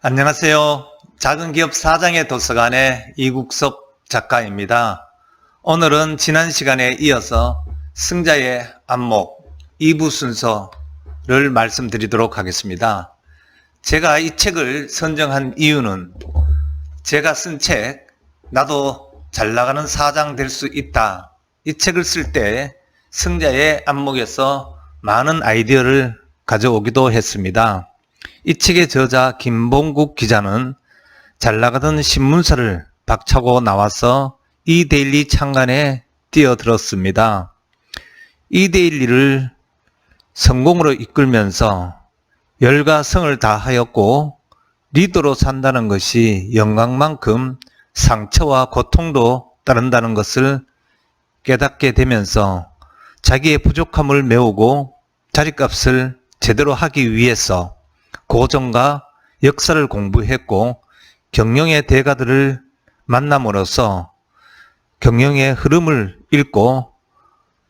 안녕하세요. 작은기업 사장의 도서관의 이국섭 작가입니다. 오늘은 지난 시간에 이어서 승자의 안목 2부 순서를 말씀드리도록 하겠습니다. 제가 이 책을 선정한 이유는 제가 쓴 책 나도 잘나가는 사장 될 수 있다, 이 책을 쓸 때 승자의 안목에서 많은 아이디어를 가져오기도 했습니다. 이 책의 저자 김봉국 기자는 잘나가던 신문사를 박차고 나와서 이데일리 창간에 뛰어들었습니다. 이데일리를 성공으로 이끌면서 열과 성을 다하였고 리더로 산다는 것이 영광만큼 상처와 고통도 따른다는 것을 깨닫게 되면서 자기의 부족함을 메우고 자리값을 제대로 하기 위해서 고전과 역사를 공부했고 경영의 대가들을 만남으로써 경영의 흐름을 읽고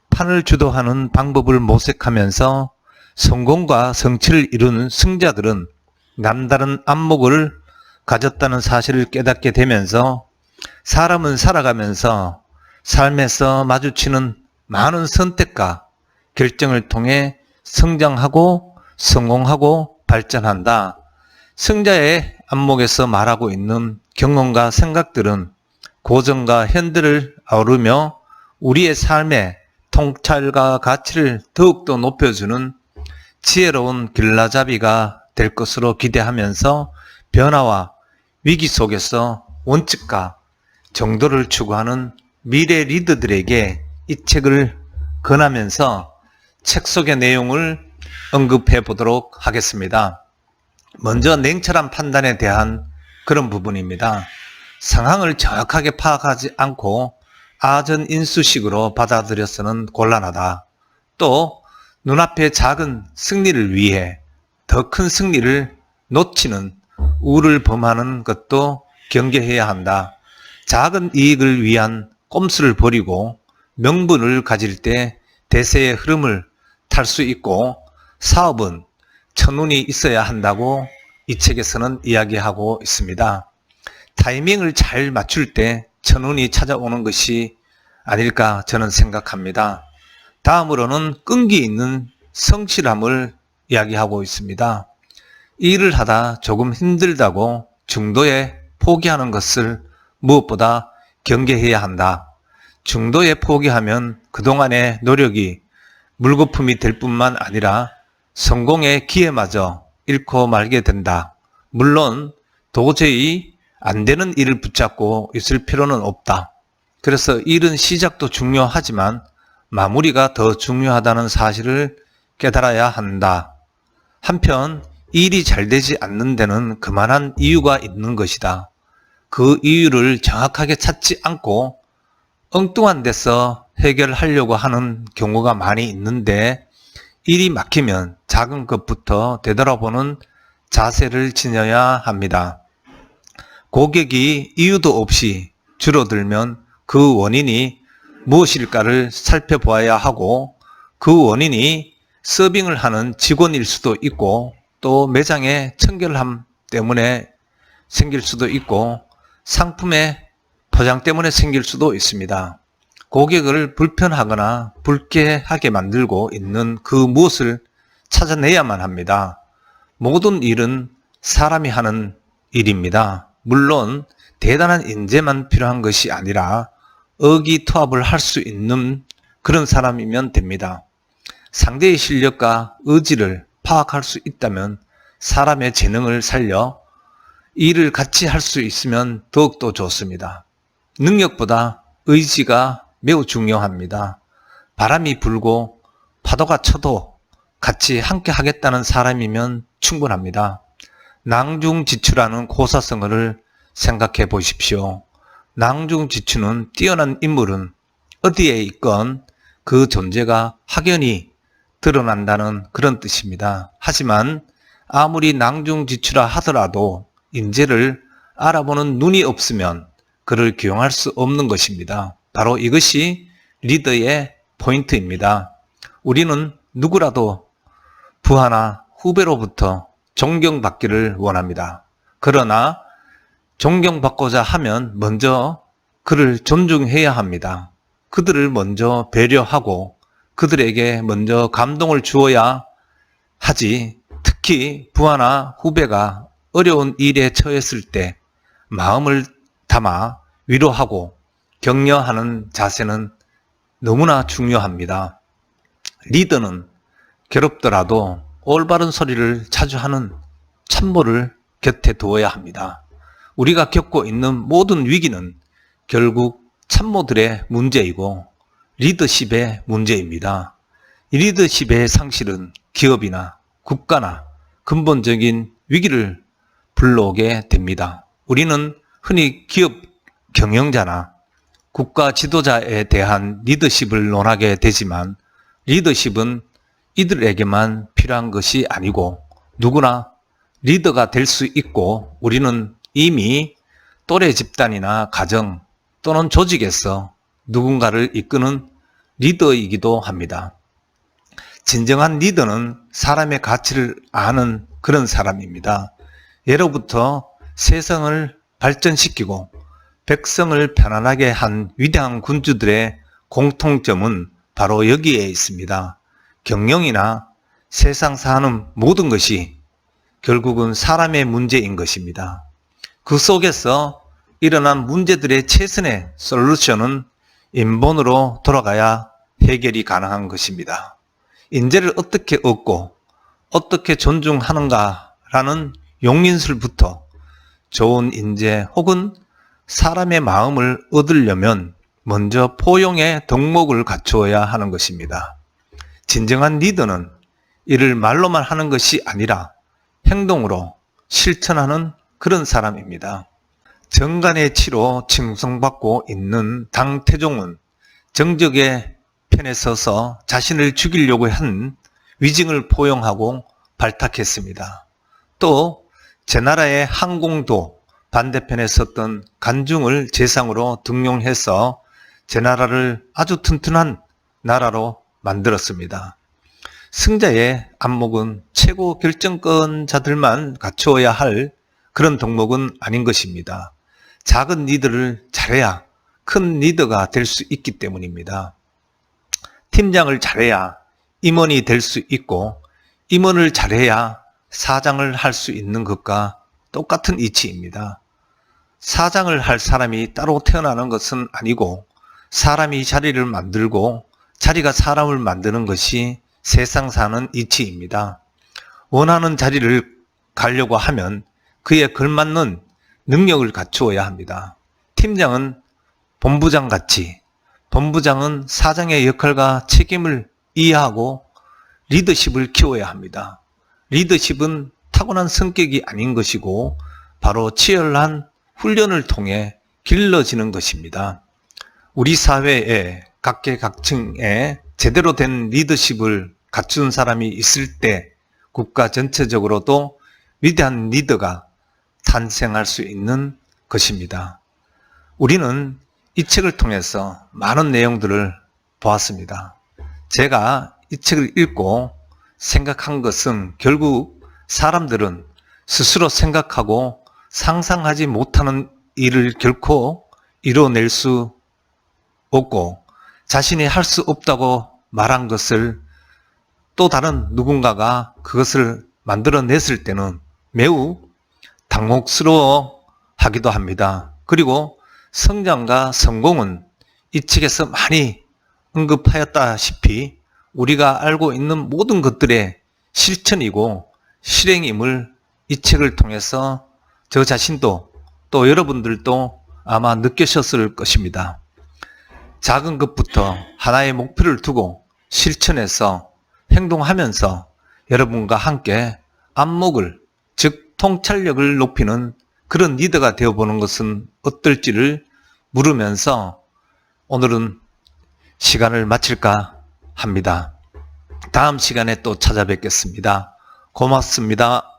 판을 주도하는 방법을 모색하면서 성공과 성취를 이루는 승자들은 남다른 안목을 가졌다는 사실을 깨닫게 되면서 사람은 살아가면서 삶에서 마주치는 많은 선택과 결정을 통해 성장하고 성공하고 발전한다. 승자의 안목에서 말하고 있는 경험과 생각들은 고전과 현대를 아우르며 우리의 삶의 통찰과 가치를 더욱더 높여주는 지혜로운 길라잡이가 될 것으로 기대하면서 변화와 위기 속에서 원칙과 정도를 추구하는 미래 리더들에게 이 책을 권하면서 책 속의 내용을 언급해 보도록 하겠습니다. 먼저 냉철한 판단에 대한 그런 부분입니다. 상황을 정확하게 파악하지 않고 아전인수식으로 받아들여서는 곤란하다. 또 눈앞의 작은 승리를 위해 더 큰 승리를 놓치는 우를 범하는 것도 경계해야 한다. 작은 이익을 위한 꼼수를 버리고 명분을 가질 때 대세의 흐름을 탈 수 있고 사업은 천운이 있어야 한다고 이 책에서는 이야기하고 있습니다. 타이밍을 잘 맞출 때 천운이 찾아오는 것이 아닐까 저는 생각합니다. 다음으로는 끈기 있는 성실함을 이야기하고 있습니다. 일을 하다 조금 힘들다고 중도에 포기하는 것을 무엇보다 경계해야 한다. 중도에 포기하면 그동안의 노력이 물거품이 될 뿐만 아니라 성공의 기회마저 잃고 말게 된다. 물론 도저히 안 되는 일을 붙잡고 있을 필요는 없다. 그래서 일은 시작도 중요하지만 마무리가 더 중요하다는 사실을 깨달아야 한다. 한편 일이 잘 되지 않는 데는 그만한 이유가 있는 것이다. 그 이유를 정확하게 찾지 않고 엉뚱한 데서 해결하려고 하는 경우가 많이 있는데 일이 막히면 작은 것부터 되돌아보는 자세를 지녀야 합니다. 고객이 이유도 없이 줄어들면 그 원인이 무엇일까를 살펴보아야 하고 그 원인이 서빙을 하는 직원일 수도 있고 또 매장의 청결함 때문에 생길 수도 있고 상품의 포장 때문에 생길 수도 있습니다. 고객을 불편하거나 불쾌하게 만들고 있는 그 무엇을 찾아내야만 합니다. 모든 일은 사람이 하는 일입니다. 물론 대단한 인재만 필요한 것이 아니라 의기투합을 할 수 있는 그런 사람이면 됩니다. 상대의 실력과 의지를 파악할 수 있다면 사람의 재능을 살려 일을 같이 할 수 있으면 더욱더 좋습니다. 능력보다 의지가 매우 중요합니다. 바람이 불고 파도가 쳐도 같이 함께 하겠다는 사람이면 충분합니다. 낭중지추라는 고사성어를 생각해 보십시오. 낭중지추는 뛰어난 인물은 어디에 있건 그 존재가 확연히 드러난다는 그런 뜻입니다. 하지만 아무리 낭중지추라 하더라도 인재를 알아보는 눈이 없으면 그를 기용할 수 없는 것입니다. 바로 이것이 리더의 포인트입니다. 우리는 누구라도 부하나 후배로부터 존경받기를 원합니다. 그러나 존경받고자 하면 먼저 그를 존중해야 합니다. 그들을 먼저 배려하고 그들에게 먼저 감동을 주어야 하지, 특히 부하나 후배가 어려운 일에 처했을 때 마음을 담아 위로하고 격려하는 자세는 너무나 중요합니다. 리더는 괴롭더라도 올바른 소리를 자주 하는 참모를 곁에 두어야 합니다. 우리가 겪고 있는 모든 위기는 결국 참모들의 문제이고 리더십의 문제입니다. 이 리더십의 상실은 기업이나 국가나 근본적인 위기를 불러오게 됩니다. 우리는 흔히 기업 경영자나 국가 지도자에 대한 리더십을 논하게 되지만 리더십은 이들에게만 필요한 것이 아니고 누구나 리더가 될 수 있고 우리는 이미 또래 집단이나 가정 또는 조직에서 누군가를 이끄는 리더이기도 합니다. 진정한 리더는 사람의 가치를 아는 그런 사람입니다. 예로부터 세상을 발전시키고 백성을 편안하게 한 위대한 군주들의 공통점은 바로 여기에 있습니다. 경영이나 세상 사는 모든 것이 결국은 사람의 문제인 것입니다. 그 속에서 일어난 문제들의 최선의 솔루션은 인본으로 돌아가야 해결이 가능한 것입니다. 인재를 어떻게 얻고 어떻게 존중하는가라는 용인술부터 좋은 인재 혹은 사람의 마음을 얻으려면 먼저 포용의 덕목을 갖추어야 하는 것입니다. 진정한 리더는 이를 말로만 하는 것이 아니라 행동으로 실천하는 그런 사람입니다. 정간의 치로 칭송받고 있는 당태종은 정적의 편에 서서 자신을 죽이려고 한 위증을 포용하고 발탁했습니다. 또 제나라의 항공도 반대편에 섰던 간중을 제상으로 등용해서 제나라를 아주 튼튼한 나라로 만들었습니다. 승자의 안목은 최고 결정권자들만 갖추어야 할 그런 덕목은 아닌 것입니다. 작은 리더를 잘해야 큰 리더가 될 수 있기 때문입니다. 팀장을 잘해야 임원이 될 수 있고 임원을 잘해야 사장을 할 수 있는 것과 똑같은 이치입니다. 사장을 할 사람이 따로 태어나는 것은 아니고 사람이 자리를 만들고 자리가 사람을 만드는 것이 세상 사는 이치입니다. 원하는 자리를 가려고 하면 그에 걸맞는 능력을 갖추어야 합니다. 팀장은 본부장 같이 본부장은 사장의 역할과 책임을 이해하고 리더십을 키워야 합니다. 리더십은 타고난 성격이 아닌 것이고 바로 치열한 훈련을 통해 길러지는 것입니다. 우리 사회에 각계각층에 제대로 된 리더십을 갖춘 사람이 있을 때 국가 전체적으로도 위대한 리더가 탄생할 수 있는 것입니다. 우리는 이 책을 통해서 많은 내용들을 보았습니다. 제가 이 책을 읽고 생각한 것은 결국 사람들은 스스로 생각하고 상상하지 못하는 일을 결코 이뤄낼 수 없고 자신이 할 수 없다고 말한 것을 또 다른 누군가가 그것을 만들어냈을 때는 매우 당혹스러워 하기도 합니다. 그리고 성장과 성공은 이 책에서 많이 언급하였다시피 우리가 알고 있는 모든 것들의 실천이고 실행임을 이 책을 통해서 저 자신도 또 여러분들도 아마 느끼셨을 것입니다. 작은 것부터 하나의 목표를 두고 실천해서 행동하면서 여러분과 함께 안목을, 즉 통찰력을 높이는 그런 리더가 되어보는 것은 어떨지를 물으면서 오늘은 시간을 마칠까 합니다. 다음 시간에 또 찾아뵙겠습니다. 고맙습니다.